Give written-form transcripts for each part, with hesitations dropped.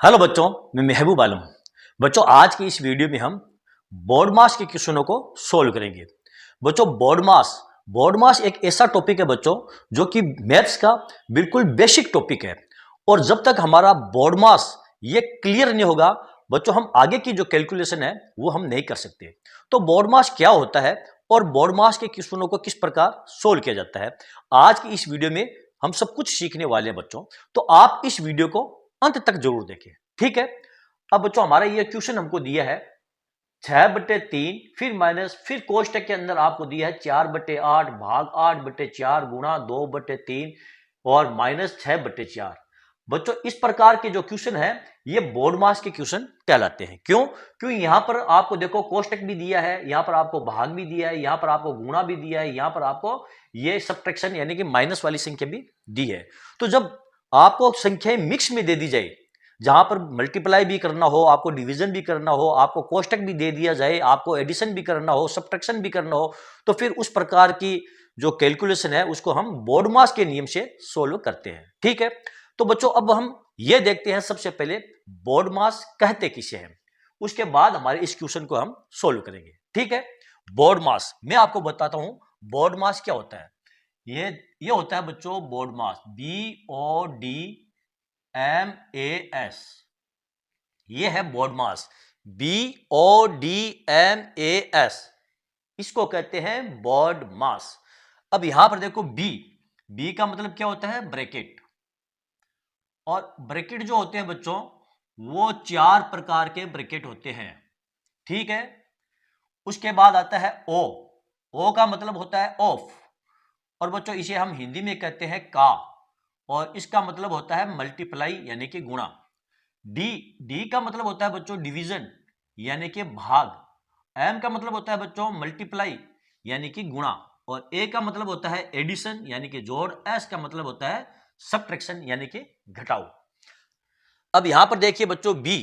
Hello बच्चों, मैं महबूब आलम। बच्चों, आज की इस वीडियो में हम बोर्ड मास के क्वेश्चनों को सोल्व करेंगे। बच्चों, बोर्ड मास एक ऐसा टॉपिक है बच्चों, जो कि मैथ्स का बिल्कुल बेसिक टॉपिक है। और जब तक हमारा बोर्ड मास ये क्लियर नहीं होगा बच्चों, हम आगे की जो कैलकुलेशन है वो हम नहीं कर सकते। तो बोर्ड मास क्या होता है और बोर्ड मास के क्वेश्चनों को किस प्रकार सोल्व किया जाता है, आज की इस वीडियो में हम सब कुछ सीखने वाले हैं बच्चों। तो आप इस वीडियो को अंत तक जरूर देखें, ठीक है। अब बच्चों, हमारा ये क्वेश्चन हमको दिया है 6/3 फिर माइनस फिर कोष्टक के अंदर आपको दिया है 4/8 भाग 8/4 गुणा 2/3 और माइनस 6/4। बच्चों, इस प्रकार के जो क्वेश्चन है ये बोर्ड मास के क्वेश्चन कहलाते हैं। क्यों यहां पर आपको देखो कोष्टक भी दिया है, यहां पर आपको भाग भी दिया है, यहां पर आपको गुणा भी दिया है, यहां पर आपको ये सब्ट्रैक्शन यानी कि माइनस वाली संख्या भी दी है। तो जब आपको संख्याएं मिक्स में दे दी जाए, जहां पर मल्टीप्लाई भी करना हो, आपको डिवीजन भी करना हो, आपको कोष्टक भी दे दिया जाए, आपको एडिशन भी करना हो, सब्ट्रैक्शन भी करना हो, तो फिर उस प्रकार की जो कैलकुलेशन है उसको हम बोर्ड मास के नियम से सोल्व करते हैं, ठीक है। तो बच्चों, अब हम ये देखते हैं सबसे पहले बोर्ड मास कहते किसे हैं, उसके बाद हमारे इस क्वेश्चन को हम सोल्व करेंगे, ठीक है। बोर्ड मास मैं आपको बताता हूं बोर्ड मास क्या होता है। ये होता है बच्चों बोर्ड मास, BODMAS। ये है बोर्ड मास, BODMAS, इसको कहते हैं बोर्ड मास। अब यहां पर देखो बी का मतलब क्या होता है, ब्रैकेट। और ब्रैकेट जो होते हैं बच्चों वो 4 प्रकार के ब्रैकेट होते हैं, ठीक है। उसके बाद आता है ओ का मतलब होता है ऑफ, और बच्चों इसे हम हिंदी में कहते हैं का, और इसका मतलब होता है मल्टीप्लाई यानी कि गुणा। डी का मतलब होता है बच्चों डिवीजन यानी कि भाग। एम का मतलब होता है बच्चों मल्टीप्लाई यानी कि गुणा, और ए का मतलब होता है एडिशन यानी कि जोड़। एस का मतलब होता है सब्ट्रैक्शन यानी कि घटाओ। अब यहां पर देखिए बच्चों बी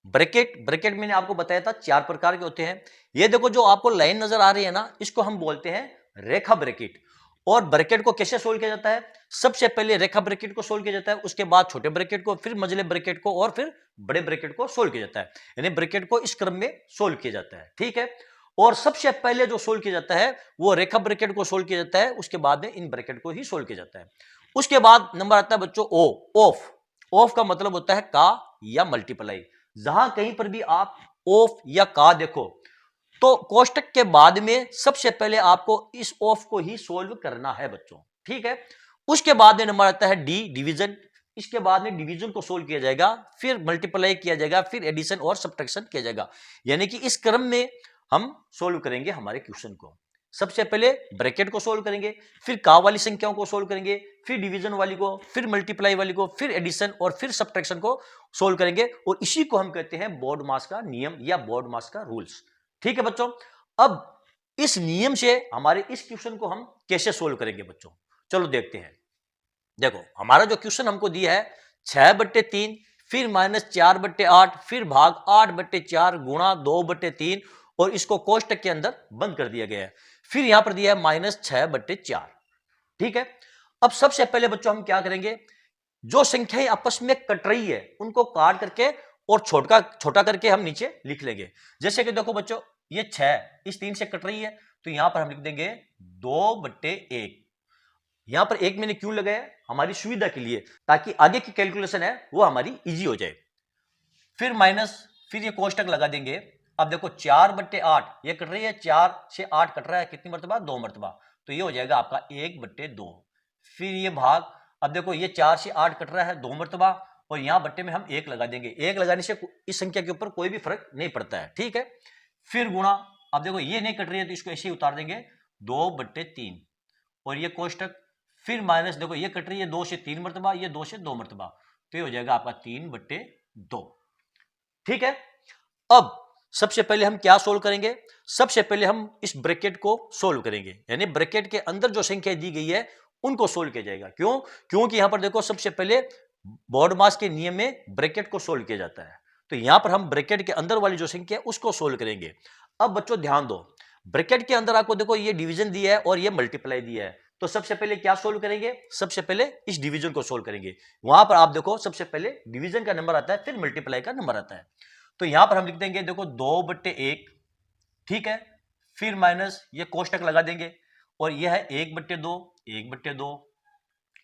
ब्रैकेट मैंने आपको बताया था 4 प्रकार के होते हैं। ये देखो जो आपको लाइन नजर आ रही है ना, इसको हम बोलते हैं रेखा ब्रैकेट। और ब्रैकेट को कैसे सोल्व किया जाता है, सबसे पहले रेखा ब्रैकेट को सोल्व किया जाता है, उसके बाद छोटे ब्रैकेट को, फिर मझले ब्रैकेट को, और फिर बड़े ब्रैकेट को सोल्व किया जाता है। यानी ब्रैकेट को इस क्रम में सोल्व किया जाता है, ठीक है। और सबसे पहले जो सोल्व किया जाता है वो रेखा ब्रैकेट को सोल्व किया जाता है, उसके बाद में इन ब्रैकेट को ही सोल्व किया जाता है। उसके बाद नंबर आता है बच्चों ऑफ। ऑफ का मतलब होता है का या मल्टीप्लाई। जहां कहीं पर भी आप ऑफ या का देखो तो कोष्टक के बाद में सबसे पहले आपको इस ऑफ को ही सोल्व करना है बच्चों, ठीक है। उसके बाद में नंबर आता है डी डिवीजन। इसके बाद में डिवीजन को सोल्व किया जाएगा, फिर मल्टीप्लाई किया जाएगा, फिर एडिशन और सब्ट्रैक्शन किया जाएगा। यानी कि इस क्रम में हम सोल्व करेंगे हमारे क्वेश्चन को। सबसे पहले ब्रैकेट को सोल्व करेंगे, फिर का वाली संख्याओं को सोल्व करेंगे, फिर डिवीजन वाली को, फिर मल्टीप्लाई वाली को, फिर एडिशन और फिर सब्ट्रैक्शन को सोल्व करेंगे। और इसी को हम कहते हैं बोर्ड मास का नियम या बोर्ड मास का रूल्स, ठीक है बच्चों। अब इस नियम से हमारे इस क्वेश्चन को हम कैसे सोल्व करेंगे बच्चों, चलो देखते हैं। देखो हमारा जो क्वेश्चन हमको दिया है 6/3 फिर माइनस 4/8 फिर भाग 8/4 गुणा 2/3, और इसको कोष्टक के अंदर बंद कर दिया गया है। फिर यहां पर दिया है -6/4, ठीक है। अब सबसे पहले बच्चों हम क्या करेंगे, जो संख्याएं आपस में कट रही है उनको काट करके और छोटा छोटा करके हम नीचे लिख लेंगे। जैसे कि देखो बच्चों ये 6 इस 3 से कट रही है, तो यहां पर हम लिख देंगे 2/1। यहां पर एक मैंने क्यों लगाया, हमारी सुविधा के लिए, ताकि आगे की कैलकुलेशन है वो हमारी इजी हो जाए। फिर माइनस, फिर ये कोष्टक लगा देंगे। अब देखो 4/8 ये कट रही है, 4 से 8 कट रहा है, कितनी मरतबा, 2 मरतबा, तो ये हो जाएगा आपका 1/2। फिर ये भाग, अब देखो ये 4 से 8 कट रहा है 2 मरतबा, और यहां बट्टे में हम 1 लगा देंगे। 1 लगाने से इस संख्या के ऊपर कोई भी फर्क नहीं पड़ता है, ठीक है। फिर गुणा, अब देखो ये नहीं कट रही है तो इसको ऐसे ही उतार देंगे 2/3, और ये कोष्टक। फिर माइनस, देखो ये कट रही है 2 से 3 मरतबा, ये 2 से 2 मरतबा, तो ये हो जाएगा आपका 3/2, ठीक है। अब सबसे पहले हम क्या सोल्व करेंगे, सबसे पहले हम इस ब्रैकेट को सोल्व करेंगे, यानी ब्रैकेट के अंदर जो संख्या दी गई है उनको सोल्व किया जाएगा। क्योंकि यहां पर देखो सबसे पहले बोर्ड मास के नियम में ब्रैकेट को सोल्व किया जाता है, तो यहां पर हम ब्रैकेट के अंदर वाली जो संख्या है उसको सोल्व करेंगे। अब बच्चों ध्यान दो, ब्रैकेट के अंदर आपको देखो ये डिवीजन दिया है और ये मल्टीप्लाई दिया है, तो सबसे पहले क्या सोल्व करेंगे, सबसे पहले इस डिवीजन को सोल्व करेंगे। वहां पर आप देखो सबसे पहले डिवीजन का नंबर आता है, फिर मल्टीप्लाई का नंबर आता है। तो यहां पर हम लिख देंगे देखो 2/1, ठीक है, फिर माइनस ये कोष्टक लगा देंगे और यह है 1/2, 1/2।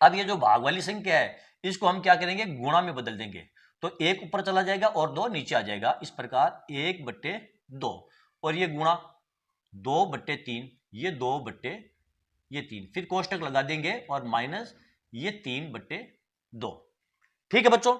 अब ये जो भाग वाली संख्या है इसको हम क्या करेंगे, गुणा में बदल देंगे। तो 1 ऊपर चला जाएगा और 2 नीचे आ जाएगा। इस प्रकार 1/2 और ये गुणा 2/3, ये 2/3, फिर कोष्टक लगा देंगे और माइनस ये 3/2। ठीक है बच्चों,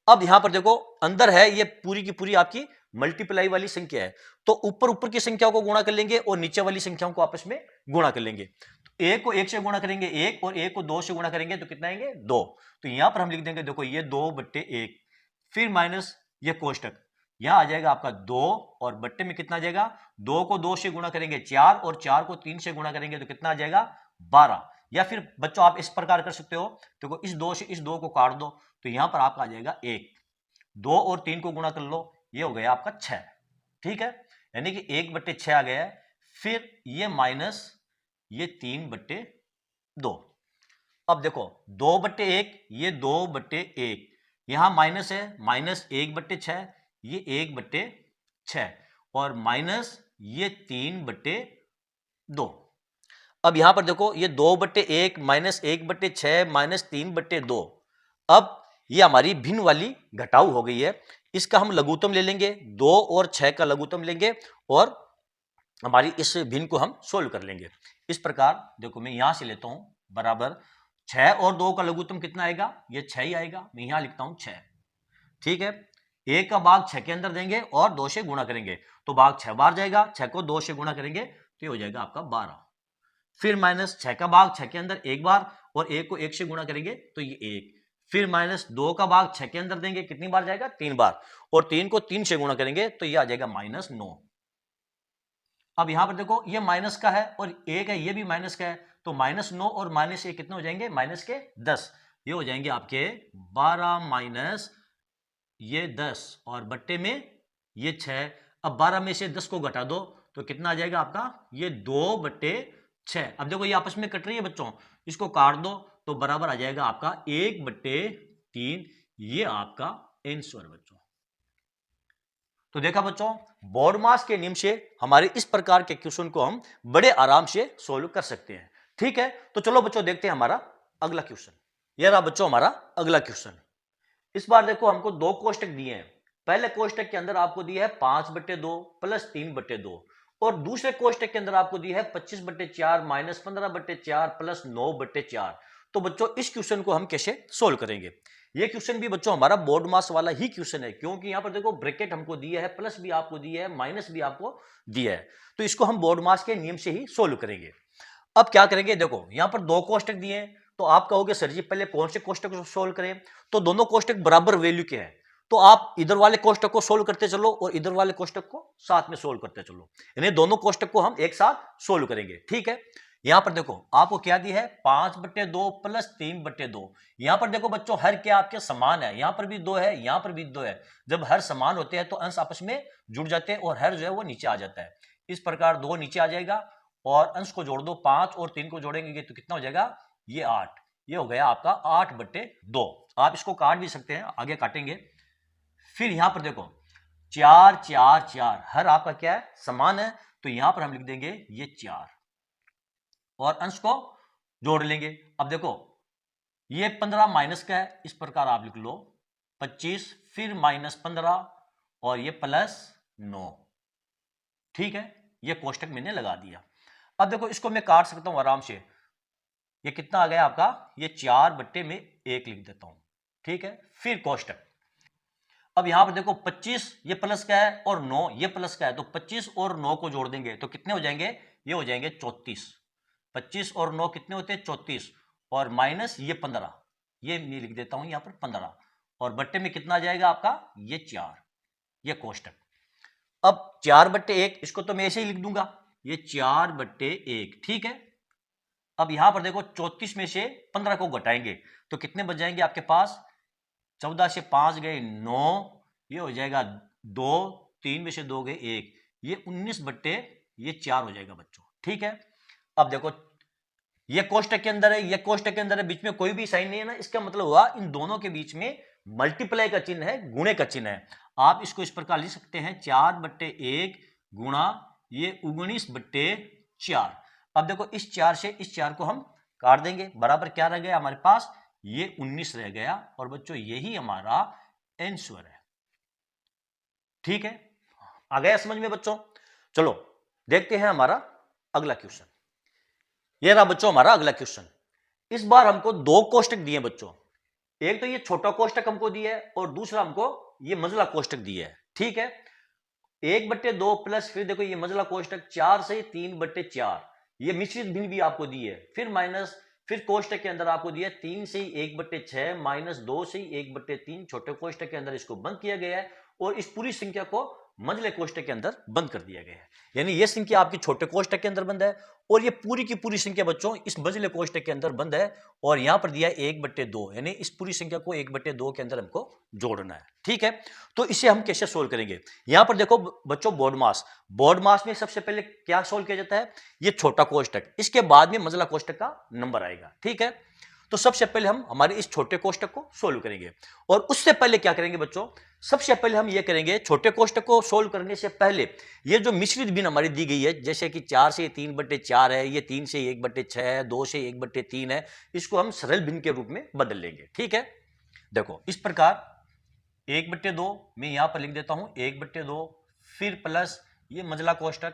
अब यहां पर देखो अंदर है ये पूरी की पूरी आपकी मल्टीप्लाई वाली संख्या है, तो ऊपर ऊपर की संख्याओं को गुणा कर लेंगे और नीचे वाली संख्याओं को आपस में गुणा कर लेंगे। तो 1 को 1 से गुणा करेंगे 1 और 1 को 2 से गुणा करेंगे तो कितना आएंगे 2। तो यहां पर हम लिख देंगे देखो ये 2/1, फिर माइनस ये कोष्टक, यहां आ जाएगा आपका 2 और बट्टे में कितना आ जाएगा, 2 को 2 से गुणा करेंगे 4 और 4 को 3 से गुणा करेंगे तो कितना आ जाएगा 12। या फिर बच्चों आप इस प्रकार कर सकते हो, देखो इस 2 से इस 2 को काट दो तो यहां पर आपका आ जाएगा 1, 2 और 3 को गुणा कर लो, ये हो गया आपका 6। ठीक है, यानी कि 1/6 आ गया है। फिर ये माइनस ये 3/2। अब देखो 2/1, ये 2/1, यहां माइनस है, माइनस 1/6, ये 1/6 और माइनस ये 3/2। अब यहां पर देखो ये 2/1 माइनस 1/6 माइनस 3/2। अब ये हमारी भिन्न वाली घटाऊ हो गई है, इसका हम लघुत्तम ले लेंगे, 2 और 6 का लघुत्तम लेंगे और हमारी इस भिन्न को हम सोल्व कर लेंगे। इस प्रकार देखो मैं यहां से लेता हूं बराबर 6 और 2 का लघुत्तम कितना आएगा, ये 6 ही आएगा। मैं यहां लिखता हूं 6। ठीक है, 1 का भाग 6 के अंदर देंगे और 2 से गुणा करेंगे तो भाग 6 बार जाएगा, 6 को 2 से गुणा करेंगे तो ये हो जाएगा आपका 12। फिर माइनस 6 का भाग 6 के अंदर एक बार और 1 को 1 से गुणा करेंगे तो ये 1। फिर माइनस 2 का भाग 6 के अंदर देंगे, कितनी बार जाएगा 3 बार और 3 को 3 से गुणा करेंगे तो ये आ जाएगा -9। अब यहां पर देखो ये माइनस का है और 1 है, ये भी माइनस का है, तो -9 और -1 कितने हो जाएंगे, -10। ये हो जाएंगे आपके 12 माइनस ये 10 और बट्टे में ये 6। अब 12 में से 10 को घटा दो तो कितना आ जाएगा आपका, ये 2/6। अब देखो ये आपस में कट रही है बच्चों, इसको काट दो तो बराबर आ जाएगा आपका 1/3। ये आपका आंसर बच्चों। तो देखा बच्चों, बॉडमास के नियम से हमारे इस प्रकार के क्वेश्चन को हम बड़े आराम से सोल्व कर सकते हैं। ठीक है, तो चलो बच्चों देखते हैं हमारा अगला क्वेश्चन। यह रहा बच्चों हमारा अगला क्वेश्चन। इस बार देखो हमको 2 कोष्टक दिए हैं। पहले कोष्टक के अंदर आपको दिया है 5/2 प्लस 3/2 और दूसरे कोष्टक के अंदर आपको दिया है 25/4 माइनस 15/4 प्लस 9/4। तो बच्चों इस क्वेश्चन को हम कैसे सोल्व करेंगे। ये क्वेश्चन भी बच्चों हमारा बोर्ड मास वाला ही क्वेश्चन है, क्योंकि यहां पर देखो ब्रैकेट हमको दिया है, प्लस भी आपको दिया है, माइनस भी आपको दिया है, तो इसको हम बोर्ड मास के नियम से ही सोल्व करेंगे। अब क्या करेंगे, देखो यहां पर 2 कोष्टक दिए हैं, तो आप कहोगे सर जी पहले कौन से कोष्टक को सोल्व करें, तो दोनों कोष्टक बराबर वैल्यू के हैं, तो आप इधर वाले कोष्टक को सोल्व करते चलो और इधर वाले कोष्टक को साथ में सोल्व करते चलो, यानी दोनों कोष्टक को हम एक साथ सोल्व करेंगे। ठीक है, यहां पर देखो आपको क्या दिया है 5/2 प्लस 3/2। यहां पर देखो बच्चों हर क्या आपके समान है, यहां पर भी 2 है, यहां पर भी 2 है। जब हर समान होते हैं तो अंश आपस में जुड़ जाते हैं और हर जो है वो नीचे आ जाता है। इस प्रकार 2 नीचे आ जाएगा और अंश को जोड़ दो, 5 और 3 को जोड़ेंगे तो कितना हो जाएगा, ये 8। ये हो गया आपका 8/2। आप इसको काट भी सकते हैं, आगे काटेंगे। फिर यहां पर देखो 4 4 4, हर आपका क्या है समान है, तो यहां पर हम लिख देंगे ये 4 और अंश को जोड़ लेंगे। अब देखो ये 15 माइनस का है, इस प्रकार आप लिख लो 25, फिर -15 और ये +9। ठीक है, ये कोष्टक मैंने लगा दिया। अब देखो इसको मैं काट सकता हूं आराम से, ये कितना आ गया आपका, ये 4/1 लिख देता हूं। ठीक है, फिर कोष्टक। अब यहां पर देखो 25 ये प्लस का है और 9 ये प्लस का है, तो 25 और 9 को जोड़ देंगे तो कितने हो जाएंगे, ये हो जाएंगे 34। 25 और 9 कितने होते हैं 34 और माइनस ये 15, ये मैं लिख देता हूं यहां पर 15 और बट्टे में कितना आ जाएगा आपका, ये 4, ये कोष्टक। अब 4/1 इसको तो मैं ऐसे ही लिख दूंगा, ये 4/1। ठीक है, अब यहां पर देखो 34 में से 15 को घटाएंगे तो कितने बच जाएंगे आपके पास, 14 से 5 गए 9, ये हो जाएगा 2, 3 में से 2 गए 1, ये 19/4 हो जाएगा बच्चों। ठीक है, अब देखो ये कोष्टक के अंदर है, ये कोष्टक के अंदर है, बीच में कोई भी साइन नहीं है ना, इसका मतलब हुआ इन दोनों के बीच में मल्टीप्लाई का चिन्ह है, गुणे का चिन्ह है। आप इसको इस प्रकार लिख सकते हैं 4/1 गुणा ये 19/4। अब देखो इस 4 से इस 4 को हम काट देंगे, बराबर क्या रह गया हमारे पास, ये 19 रह गया। और बच्चों यही हमारा आंसर है। ठीक है, आ गया समझ में बच्चों? चलो देखते हैं हमारा अगला क्वेश्चन। ये रहा बच्चों हमारा अगला क्वेश्चन। इस बार हमको दो कोष्टक दिए बच्चों, एक तो ये छोटा कोष्टक हमको दिया है और दूसरा हमको ये मंझला कोष्टक दिया है। ठीक है, 1/2 प्लस फिर देखो ये मंझला कोष्टक 4 से 3/4, ये मिश्रित भिन्न भी आपको दी है, फिर माइनस, फिर कोष्टक के अंदर आपको दिया 3 से 1/6 माइनस 2 से 1/3, छोटे कोष्टक के अंदर इसको बंद किया गया है और इस पूरी संख्या को मंझले कोष्टक के अंदर बंद कर दिया गया है। यानी ये संख्या आपकी छोटे कोष्टक के अंदर बंद है और ये पूरी की पूरी संख्या बच्चों इस मंझले कोष्टक के अंदर बंद है और यहां पर दिया है 1/2, यानी इस पूरी संख्या को 1/2 के अंदर हमको जोड़ना है। ठीक है, तो इसे हम कैसे सोल्व करेंगे? यहां पर देखो बच्चों बोर्ड मास में सबसे पहले क्या सोल्व किया जाता है, ये छोटा कोष्टक, इसके बाद में मंझला कोष्टक का नंबर आएगा। ठीक है, तो सबसे पहले हम हमारे इस छोटे कोष्टक को सोल्व करेंगे और उससे पहले क्या करेंगे बच्चों, सबसे पहले हम ये करेंगे छोटे कोष्टक को सोल्व करने से पहले ये जो मिश्रित भिन्न हमारी दी गई है, जैसे कि 4 से 3/4 है, ये 3 से 1/6 है, 2 से 1/3 है, इसको हम सरल भिन्न के रूप में बदल लेंगे। ठीक है, देखो इस प्रकार 1/2 मैं यहां पर लिख देता हूं 1/2, फिर प्लस ये मंझला कोष्टक।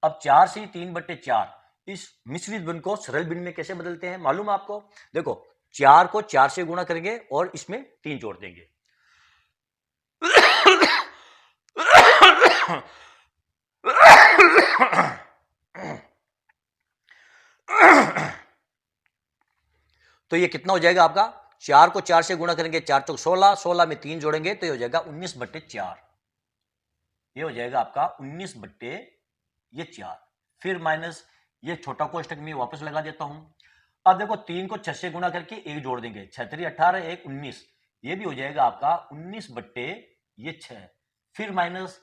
अब 4 से 3/4 इस मिश्रित भिन्न को सरल भिन्न में कैसे बदलते हैं मालूम है आपको? देखो 4 को 4 से गुणा करेंगे और इसमें 3 जोड़ देंगे। तो ये कितना हो जाएगा आपका, 4 को 4 से गुणा करेंगे 4 चौक 16, 16 में 3 जोड़ेंगे तो ये हो जाएगा 19/4। ये हो जाएगा आपका 19/4। फिर माइनस ये छोटा कोष्टक में वापस लगा देता हूं। अब देखो 3 को 6 से गुणा करके 1 जोड़ देंगे, 6 3 18, 1 19, ये भी हो जाएगा आपका 19/6। फिर माइनस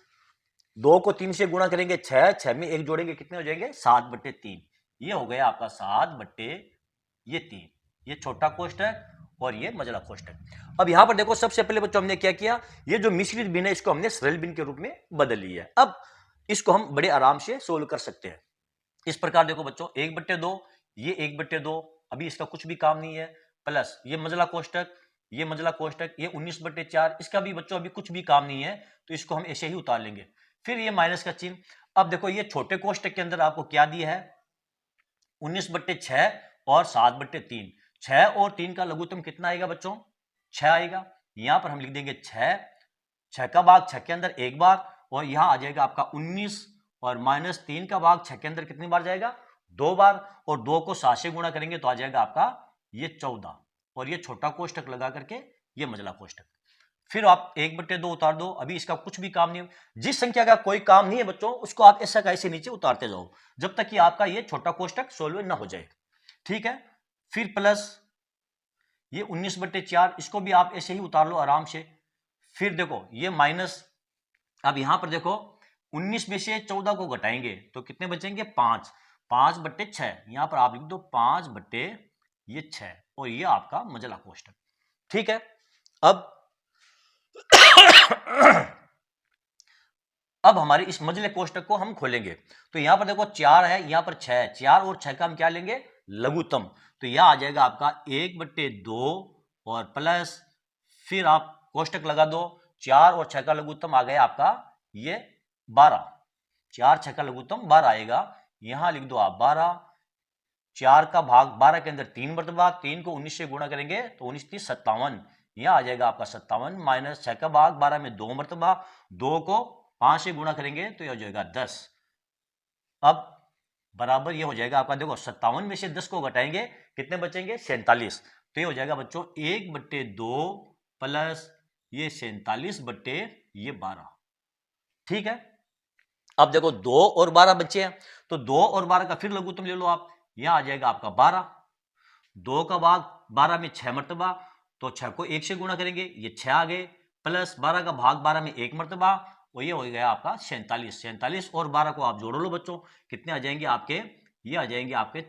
2 को 3 से गुणा करेंगे 6, 6 में 1 जोड़ेंगे, कितने हो जाएंगे 7/3, ये हो गया आपका 7/3। ये छोटा कोष्टक और ये मंझला कोष्टक। अब यहां पर देखो सबसे पहले बच्चों हमने क्या किया, ये जो मिश्रित भिन्न है इसको हमने सरल भिन्न के रूप में बदल लिया है। अब इसको हम बड़े आराम से सोल्व कर सकते हैं। इस प्रकार देखो बच्चों 1/2, ये 1/2, अभी इसका कुछ भी काम नहीं है, प्लस ये मंझला कोष्टक, ये 19/4, इसका भी बच्चों अभी कुछ भी काम नहीं है, तो इसको हम ऐसे ही उतार लेंगे। फिर ये माइनस का चिन्ह। अब देखो ये छोटे कोष्टक के अंदर आपको क्या दिया है, 19/6 और 7/3, 6 और 3 का लघुत्तम कितना आएगा बच्चों, 6 आएगा। यहां पर हम लिख देंगे 6 का भाग 6 के अंदर एक बार, और यहां आ जाएगा आपका 19, और माइनस 3 का भाग 6 के अंदर कितनी बार जाएगा, 2 बार, और 2 को 7 से गुणा करेंगे तो आ जाएगा आपका ये 14, और ये छोटा कोष्टक लगा करके ये मंझला कोष्टक। फिर आप 1/2 उतार दो, अभी इसका कुछ भी काम नहीं है। जिस संख्या का कोई काम नहीं है बच्चों उसको आप ऐसा कैसे नीचे उतारते जाओ जब तक कि आपका ये छोटा कोष्टक सोल्व ना हो जाए। ठीक है, फिर प्लस ये 19/4, इसको भी आप ऐसे ही उतार लो आराम से। फिर देखो ये माइनस, अब यहां पर देखो 19 में से 14 को घटाएंगे तो कितने बचेंगे, 5, 5/6, यहां पर आप लिख दो 5/6, और ये आपका मंझला कोष्टक। ठीक है, अब हमारे इस मंझले कोष्टक को हम खोलेंगे तो यहां पर देखो 4 है, यहां पर 6 है, 4 और 6 का हम क्या लेंगे, लघुत्तम, तो यह आ जाएगा आपका 1/2 और प्लस, फिर आप कोष्टक लगा दो, 4 और 6 का लघुत्तम आ गया आपका ये 12, 4 6 का लघुत्तम 12 आएगा, यहां लिख दो आप 12, 4 का भाग 12 के अंदर 3 मरतबा, 3 को 19 से गुणा करेंगे तो 19 3 57, यहां आ जाएगा आपका 57, माइनस 6 का भाग 12 में 2 मरतबा, 2 को 5 से गुणा करेंगे तो यह हो जाएगा 10। अब बराबर ये हो जाएगा आपका, देखो 57 में से 10 को घटाएंगे कितने बचेंगे, 47, तो ये हो जाएगा बच्चों 1/2 प्लस ये 47/12। ठीक है, अब देखो 2 और 12 बचे हैं तो 2 और 12 का फिर लघुत्तम ले लो आप, यहां आ जाएगा आपका 12, 2 का भाग 12 में 6 मरतबा, तो 6 को 1 से गुणा करेंगे ये 6 आ गए, प्लस 12 का भाग 12 में 1 मरतबा, और ये हो गया आपका 47, 47 और 12 को आप जोड़ लो बच्चों, कितने आ जाएंगे आपके ये आ जाएंगे आपके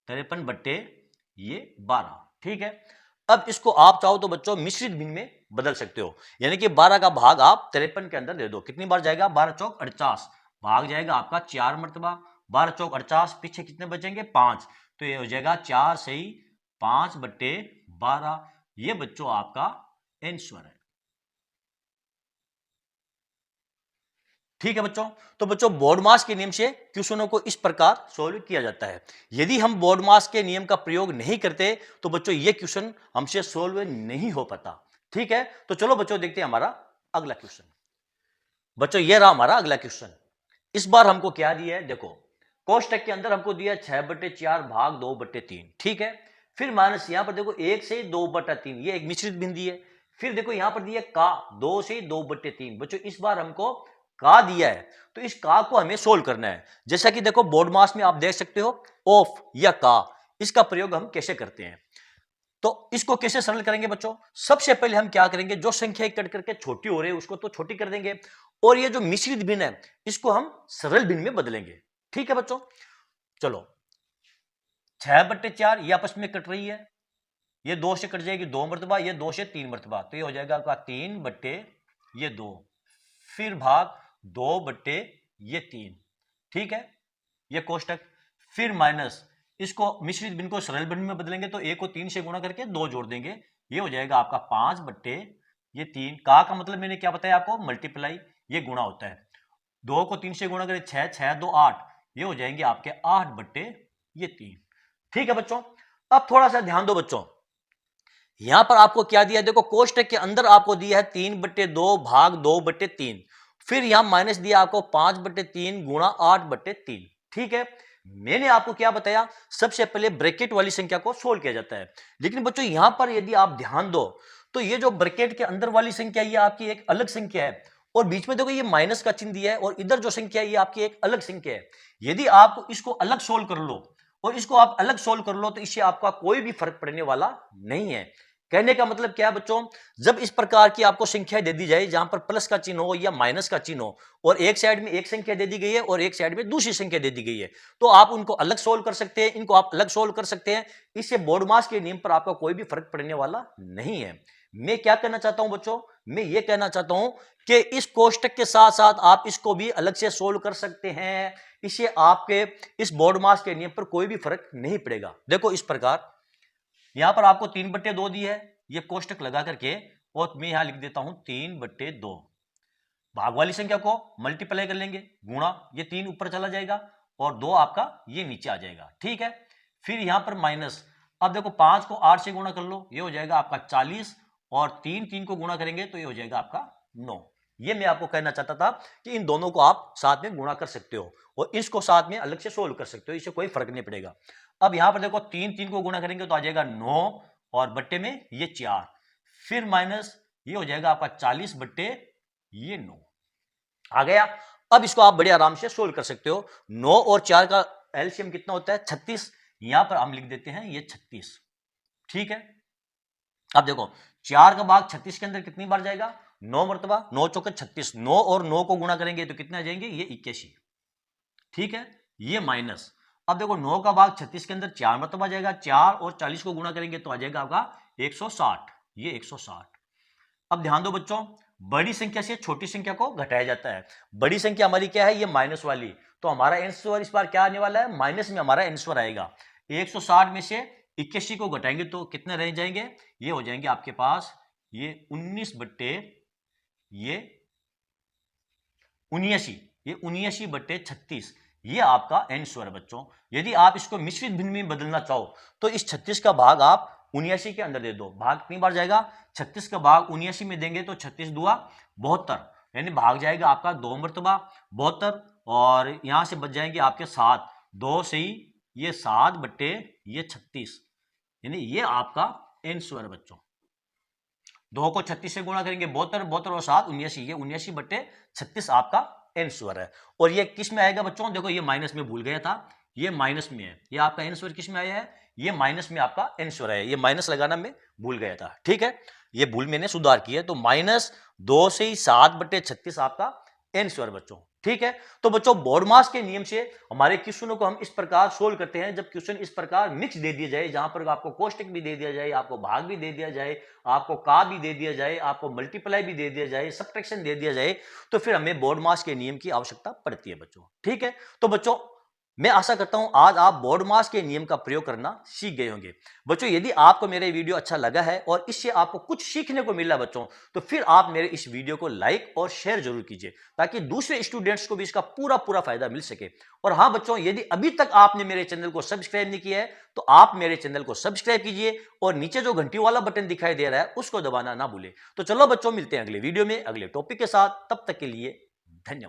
53 बट्टे ये 12। ठीक है, अब इसको आप चाहो तो बच्चों मिश्रित भिन्न में बदल सकते हो, यानी कि 12 का भाग आप 53 के अंदर दे दो। कितनी बार जाएगा? 12 चौक 48, भाग जाएगा आपका 4 मरतबा। 12 चौक 48, पीछे कितने बचेंगे? 5। तो ये हो जाएगा 4 सही 5 बट्टे 12। ये बच्चों आपका आंसर है। ठीक है बच्चों, तो बच्चों बोर्डमास के नियम से क्वेश्चनों को इस प्रकार सॉल्व किया जाता है। यदि हम बोर्डमास के नियम का प्रयोग नहीं करते तो बच्चों ये क्वेश्चन हमसे सॉल्व नहीं हो पाता। ठीक है, तो चलो बच्चों देखते हैं हमारा अगला क्वेश्चन। बच्चों ये रहा हमारा अगला क्वेश्चन। इस बार हमको क्या दिया है? देखो, कोष्टक के अंदर हमको दिया 6/4 भाग 2/3। ठीक है, फिर माइनस यहां पर देखो 1 से 2/3, ये एक मिश्रित बिंदी है। फिर देखो यहां पर दिया का 2 से 2/3। बच्चों इस बार हमको का दिया है, तो इस का को हमें सोल्व करना है। जैसा कि देखो बोर्ड मास में आप देख सकते हो ऑफ या का, इसका प्रयोग हम कैसे करते हैं। तो इसको कैसे सरल करेंगे बच्चों? सबसे पहले हम क्या करेंगे, जो संख्या कट करके छोटी हो रही है उसको तो छोटी कर देंगे, और ये जो मिश्रित भिन्न है इसको हम सरल भिन्न में बदलेंगे। ठीक है बच्चों, चलो 6/4 ये आपस में कट रही है, ये 2 से कट जाएगी 2 मरतबा, ये 2 से 3 मरतबा, तो ये हो जाएगा आपका 3/2। फिर भाग 2/3। ठीक है, ये कोष्टक। फिर माइनस इसको मिश्रित भिन्न को सरल भिन्न में बदलेंगे, तो 1 को 3 से गुणा करके 2 जोड़ देंगे, ये हो जाएगा आपका 5/3। का मतलब मैंने क्या बताया आपको? मल्टीप्लाई, ये गुणा होता है। 2 को 3 से गुणा करें 6, 6 2 8, ये हो जाएंगे आपके 8/3। ठीक है बच्चों, अब थोड़ा सा ध्यान दो बच्चों, यहां पर आपको क्या दिया? देखो कोष्टक के अंदर आपको दिया है 3/2 भाग 2/3, फिर यहां माइनस दिया आपको 5/3 गुणा 8/3। ठीक है, मैंने आपको क्या बताया? सबसे पहले ब्रैकेट वाली संख्या को सोल्व किया जाता है, लेकिन बच्चों यहां पर यदि आप ध्यान दो तो ये जो ब्रैकेट के अंदर वाली संख्या ये आपकी एक अलग संख्या है, और बीच में देखो ये माइनस का चिन्ह दिया है, और इधर जो संख्या है ये आपकी एक अलग संख्या है। यदि आप इसको अलग सोल्व कर लो और इसको आप अलग सोल्व कर लो तो इससे आपका कोई भी फर्क पड़ने वाला नहीं है। कहने का मतलब क्या है बच्चों, जब इस प्रकार की आपको संख्या दे दी जाए जहां पर प्लस का चिन्ह हो या माइनस का चिन्ह हो, और एक साइड में एक संख्या दे दी गई है और एक साइड में दूसरी संख्या दे दी गई है, तो आप उनको अलग सोल्व कर सकते हैं, इनको आप अलग सोल्व कर सकते हैं। इससे बोर्डमास के नियम पर आपका कोई भी फर्क पड़ने वाला नहीं है। मैं क्या कहना चाहता हूं बच्चों, मैं ये कहना चाहता हूं कि इस कोष्टक के साथ साथ आप इसको भी अलग से सोल्व कर सकते हैं। इससे आपके इस बोर्डमास के नियम पर कोई भी फर्क नहीं पड़ेगा। देखो इस प्रकार, यहां पर आपको 3/2 दी है, ये कोष्टक लगा करके, और मैं यहां लिख देता हूं 3/2। भाग वाली संख्या को मल्टीप्लाई कर लेंगे, गुणा, ये 3 ऊपर चला जाएगा और 2 आपका ये नीचे आ जाएगा। ठीक है, फिर यहां पर माइनस, अब देखो 5 को 8 से गुणा कर लो, ये हो जाएगा आपका 40, और 3 को गुणा करेंगे तो ये हो जाएगा आपका 9। ये मैं आपको कहना चाहता था कि इन दोनों को आप साथ में गुणा कर सकते हो और इसको साथ में अलग से सोल्व कर सकते हो, इससे कोई फर्क नहीं पड़ेगा। अब यहां पर देखो 3 को गुणा करेंगे तो आ जाएगा 9, और बट्टे में ये 4, फिर माइनस, ये हो जाएगा आपका 40/9 आ गया। अब इसको आप बड़े आराम से सोल्व कर सकते हो। 9 और 4 का एलसीएम कितना होता है? 36। यहां पर हम लिख देते हैं ये 36। ठीक है, अब देखो 4 का भाग 36 के अंदर कितनी बार जाएगा? 9 मरतबा, 9 चौके 36, 9 और 9 को गुणा करेंगे तो कितने आ जाएंगे? ये 81। ठीक है, ये माइनस, अब देखो 9 का भाग 36 के अंदर 4 मरतबा जाएगा, 4 और 40 को गुणा करेंगे तो आ जाएगा आपका 160, ये 160। अब ध्यान दो बच्चों, बड़ी संख्या से छोटी संख्या को घटाया जाता है। बड़ी संख्या हमारी क्या है? ये माइनस वाली, तो हमारा आंसर इस बार क्या आने वाला है? माइनस में हमारा आंसर आएगा। 160 में से 81 को घटाएंगे तो कितने रह जाएंगे? ये हो जाएंगे आपके पास ये 79/36, ये आपका आंसर है बच्चों। यदि आप इसको मिश्रित भिन्न में बदलना चाहो तो इस 36 का भाग आप 79 के अंदर दे दो। भाग कितनी बार जाएगा? 36 का भाग 79 में देंगे तो 36 दुआ 72, यानी भाग जाएगा आपका 2 मरतबा 72, और यहां से बच जाएंगे आपके 7, 2 से ही ये 7/36, यानी ये आपका आंसर है बच्चों। 2 को 36 से गुणा करेंगे 72, 72 और 7 79, ये 79/36 आपका आंसर है। और ये किस में आएगा बच्चों? देखो ये माइनस में भूल गया था, ये माइनस में है। ये आपका आंसर किस में आया है? ये माइनस में आपका आंसर है। ये माइनस लगाना मैं भूल गया था। ठीक है, ये भूल मैंने सुधार की है, तो -2 से ही 7/36 आपका आंसर बच्चों। ठीक है। तो बच्चों बोर्ड मास के नियम से हमारे क्वेश्चनों को हम इस प्रकार सोल्व करते हैं। जब क्वेश्चन इस प्रकार मिक्स दे दिया जाए, जहां पर आपको कोष्टक भी दे दिया जाए, आपको भाग भी दे दिया जाए, आपको का भी दे दिया जाए, आपको मल्टीप्लाई भी दे दिया जाए, सब्ट्रैक्शन दे दिया जाए, तो फिर हमें बोर्ड मास के नियम की आवश्यकता पड़ती है बच्चों। ठीक है। तो बच्चों मैं आशा करता हूं आज आप बोर्ड मास के नियम का प्रयोग करना सीख गए होंगे। बच्चों यदि आपको मेरा वीडियो अच्छा लगा है और इससे आपको कुछ सीखने को मिला बच्चों, तो फिर आप मेरे इस वीडियो को लाइक और शेयर जरूर कीजिए, ताकि दूसरे स्टूडेंट्स को भी इसका पूरा पूरा फायदा मिल सके। और हां बच्चों, यदि अभी तक आपने मेरे चैनल को सब्सक्राइब नहीं किया है, तो आप मेरे चैनल को सब्सक्राइब कीजिए और नीचे जो घंटी वाला बटन दिखाई दे रहा है उसको दबाना ना भूलें। तो चलो बच्चों, मिलते हैं अगले वीडियो में अगले टॉपिक के साथ। तब तक के लिए धन्यवाद।